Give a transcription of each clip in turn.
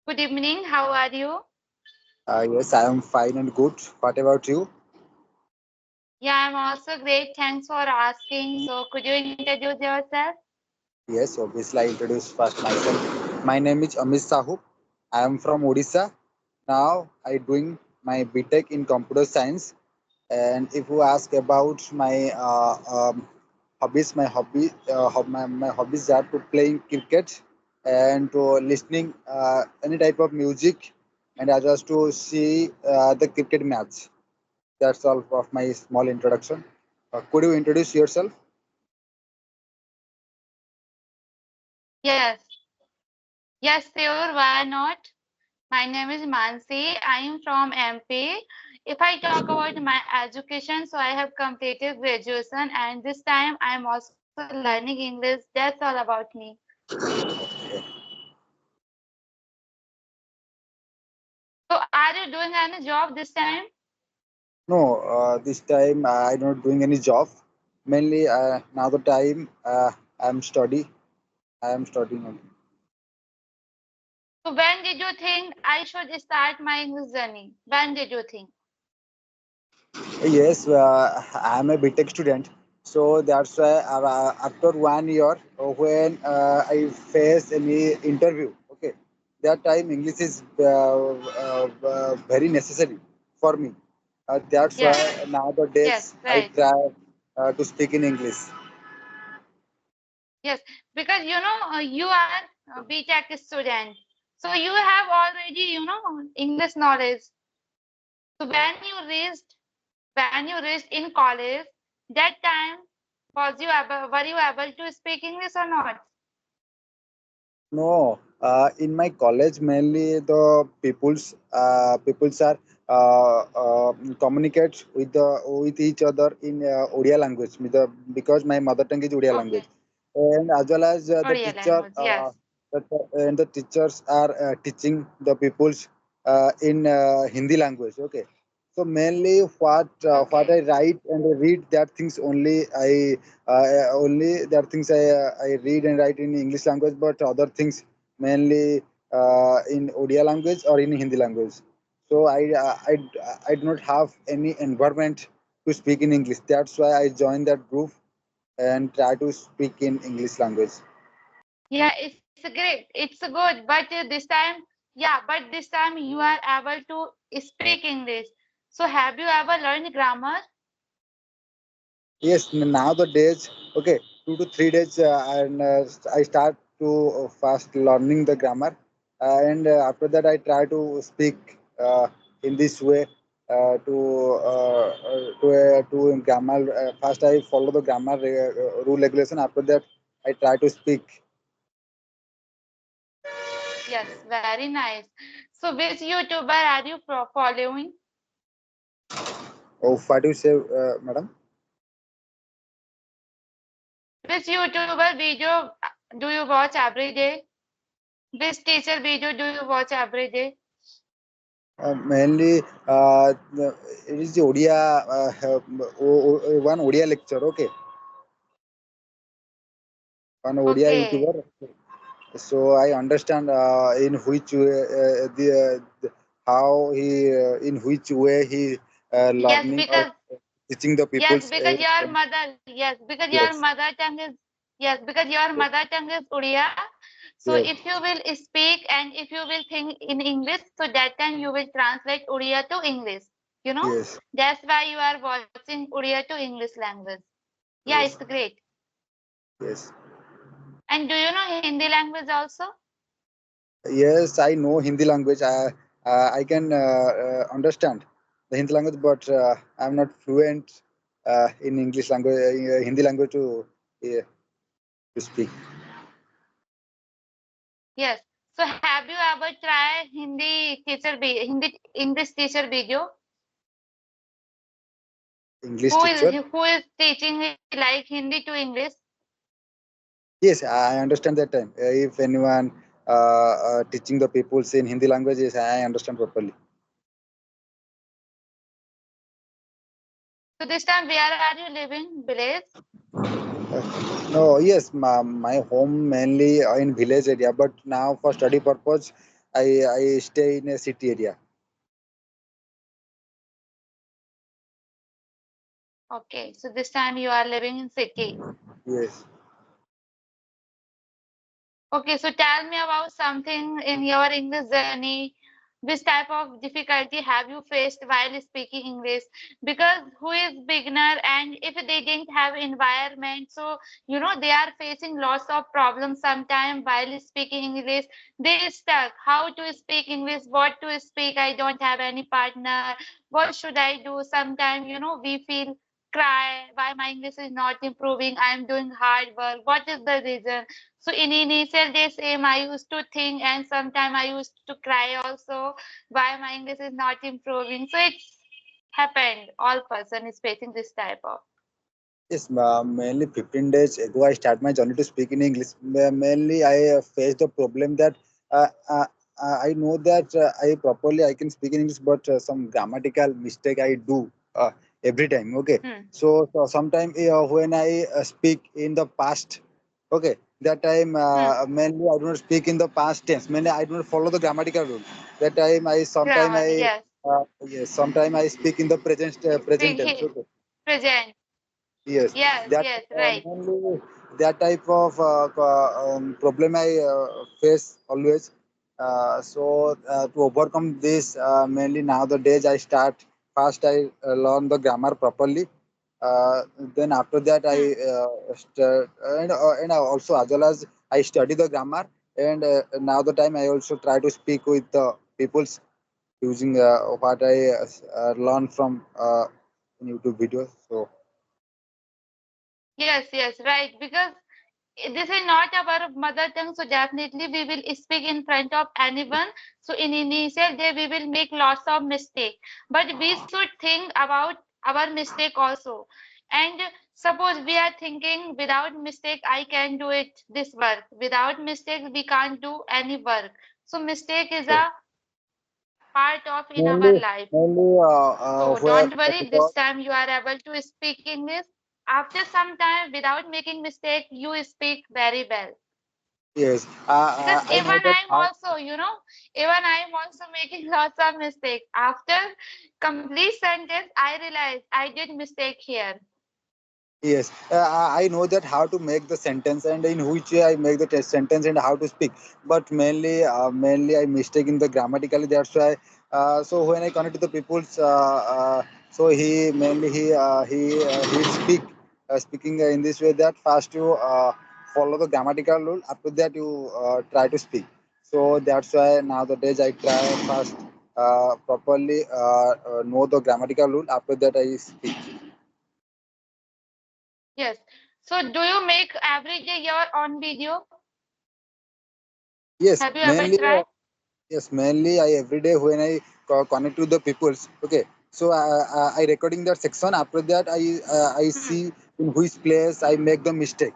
Good evening. How are you? Yes, I am fine and good. What about you? Yeah, I'm also great. Thanks for asking. So, could you introduce yourself? Yes, obviously I introduce first myself. My name is Amit Sahu. I am from Odisha. Now I doing my BTech in computer science. And if you ask about my hobbies, my hobbies are to playing cricket and to listening any type of music, and I just to see the cricket match. That's all of my small introduction. Could you introduce yourself? Yes. Yes, sure. Why not? My name is Mansi. I am from MP. If I talk about my education, so I have completed graduation, and this time I am also learning English. That's all about me. So, are you doing any job this time? No, this time I'm not doing any job. Mainly now the time I'm study. I am studying only. So, when did you think I should start my English journey? When did you think? Yes, I'm a BTech student. So that's why after 1 year, when I face any interview, okay, that time English is very necessary for me. That's why Yes. Yes, nowadays I right. try to speak in English. Yes, because you are a BTech student, so you have already English knowledge. So when you reached in college, that time were you able to speak English or not? No, in my college mainly the peoples are communicate with each other in Odia language because my mother tongue is Odia Okay, language, and as well as Korean language. Yes. the teachers are teaching the peoples in Hindi language. Okay, so mainly what I Okay. write and I read that things only that things I read and write in English language, but other things mainly in Odia language or in Hindi language. So I do not have any environment to speak in English. That's why I joined that group and try to speak in English language. Yeah, it's great. It's good, but this time you are able to speak English. So have you ever learned grammar? Yes, nowadays, okay, 2 to 3 days, and I start to fast learning the grammar, and after that I try to speak in this way to grammar. First, I follow the grammar rule regulation. After that, I try to speak. Yes, very nice. So which YouTuber are you following? Oh, what do you say, madam? Which YouTuber video do you watch every day? Which teacher video do you watch every day? Mainly, it is the Odia, one Odia lecture. Okay, one Odia Okay. YouTuber. So I understand in which way, how he in which way he Yes, learning or because teaching the yes, people's because your mother, yes, because your yes, mother tongue is yes, because your yes, mother tongue is Odia. So yes, if you will speak and if you will think in English, so that time you will translate Odia to English. You know, yes, that's why you are watching Odia to English language. Yeah, it's yes, great. yes, And do you know Hindi language also? yes. I know Hindi language. I can understand the Hindi language, but I'm not fluent in English language, Hindi language to speak. Yes. So have you ever tried Hindi English teacher video? English teacher. Who is teaching like Hindi to English? Yes, I understand that time. If anyone teaching the people in Hindi language, yes, I understand properly. So this time where are you living? Village? No, yes, my home mainly in village area, but now for study purpose, I stay in a city area. Okay, so this time you are living in city. Yes. Okay, so tell me about something in your English journey. Which type of difficulty have you faced while speaking English? Because who is beginner and if they didn't have environment, so they are facing lots of problems sometime while speaking English. They stuck. How to speak English? What to speak? I don't have any partner. What should I do? Sometime we feel cry. Why my English is not improving? I am doing hard work. What is the reason? So in initial days, same I used to think, and sometimes I used to cry also why my English is not improving. So it's happened. All person is facing this type of. Yes, mainly 15 days ago, I start my journey to speak in English. Mainly, I faced the problem that uh, uh, I know that I can speak in English, but some grammatical mistake I do every time. Okay, Hmm. so sometimes when I speak in the past, okay, that time Hmm. mainly I do not speak in the past tense. Mainly I do not follow the grammatical rule. That time Grammar, yes. yes, sometime I speak in the present Speak tense. Okay. present. Yes, Yes, that yes, right. mainly that type of problem I face always. To overcome this, mainly nowadays I start first. I learn the grammar properly. Then after that I Hmm. and also as well as I study the grammar. And now the time I also try to speak with the peoples using what I learn from YouTube videos. So. Yes, yes, right. Because this is not our mother tongue, so definitely we will speak in front of anyone. So in initial day we will make lots of mistake, but we should think about our mistake also. And suppose we are thinking without mistake I can do it this work. Without mistake we can't do any work. So mistake is a part of in our Mainly, life. mainly, So where don't worry, this time you are able to speak English. After some time, without making mistake, you speak very well. yes, Because I know even that I'm how. also, even I'm also making lots of mistakes. After complete sentence, I realized I did mistake here. Yes, I know that how to make the sentence and in which way I make the sentence and how to speak. But mainly I mistake in the grammatically. That's why. So when I connect to the people's, so he speak speaking in this way that first you follow the grammatical rule. After that you try to speak. So that's why nowadays I try first properly know the grammatical rule. After that I speak. Yes. So do you make every day your own video? Yes, Have you ever mainly. tried? Yes, mainly I every day when I connect to the peoples. Okay, so I recording that section. After that, I Hmm. see in which place I make the mistake.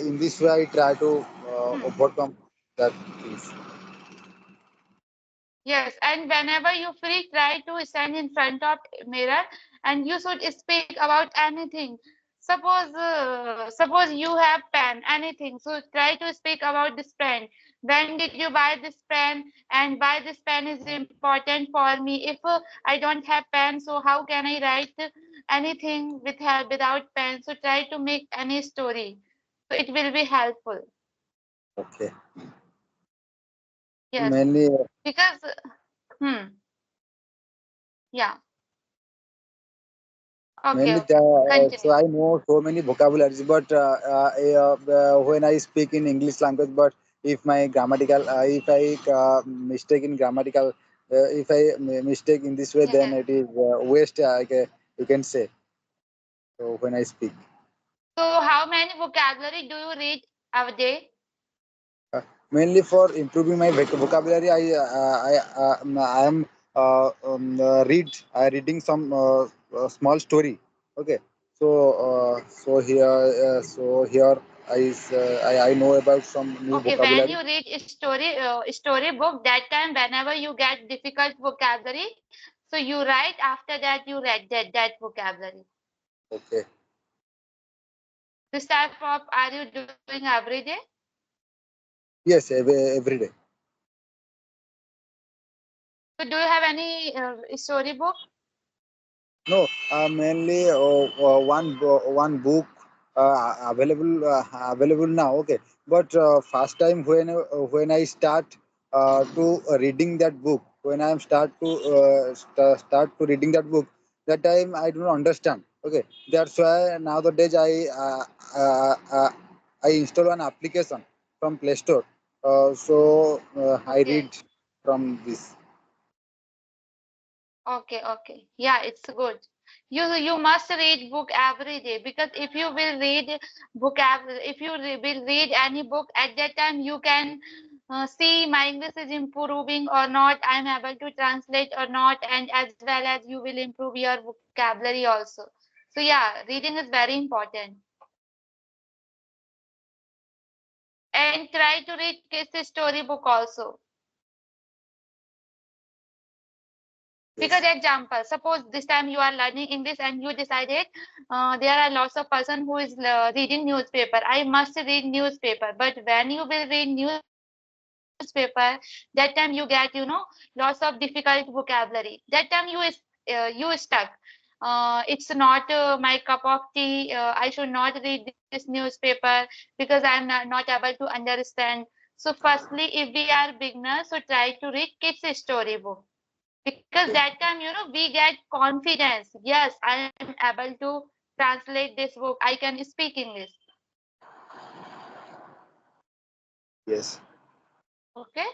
In this way, I try to Hmm. overcome that things. Yes, and whenever you free, try to stand in front of mirror and you should speak about anything. Suppose you have pen, anything. So try to speak about this pen. When did you buy this pen and why this pen is important for me? If I don't have pen, so how can I write anything without pen? So try to make any story. So it will be helpful. Okay, Yes, mainly because yeah. Okay, mainly okay. so Continue. I know so many vocabularies, but when I speak in English language, but if my grammatical, if I mistake in grammatical, if I mistake in this way, then Yes. it is waste. You can say. So when I speak, So, how many vocabulary do you read a day? mainly for improving my vocabulary, I am reading some small story. Okay, so here I know about some new Okay, when vocabulary. you read a story book, that time whenever you get difficult vocabulary, so you write. After that, you read that vocabulary. Okay, This type of are you doing every day? yes, every day. So do you have any storybook? No, mainly one book available now. Okay, but first time when I start to reading that book, when I am start to reading that book, that time I do not understand. Okay, that's why nowadays I install an application from Play Store. I read Okay. from this. Okay, okay. Yeah, it's good. You must read book every day, because if you will read if you will read any book at that time, you can see my English is improving or not, I'm able to translate or not, and as well as you will improve your vocabulary also. So yeah, reading is very important. And try to read kids storybook also. Because Yes, example, suppose this time you are learning English and you decided there are lots of person who is reading newspaper. I must read newspaper. But when you will read newspaper, that time you get, lots of difficult vocabulary. That time you stuck. It's not my cup of tea. I should not read this newspaper because I'm not able to understand. So firstly, if we are beginners, so try to read kids storybook, because okay, that time we get confidence. Yes, I am able to translate this book, I can speak English. yes, Okay.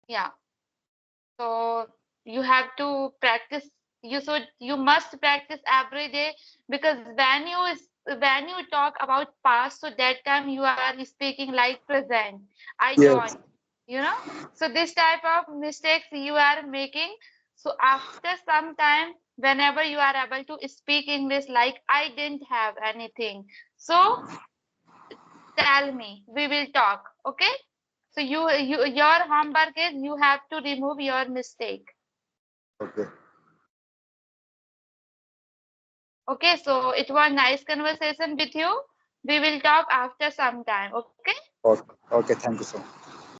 Yeah, so you have to practice. You must practice every day, because when you talk about past, so that time you are speaking like present. I yes. don't, you know. So this type of mistakes you are making. So after some time, whenever you are able to speak English, like I didn't have anything. So tell me, we will talk. Okay. So your homework is you have to remove your mistake. Okay. Okay, so it was nice conversation with you. We will talk after some time. Okay. Okay. Okay. Thank you so much.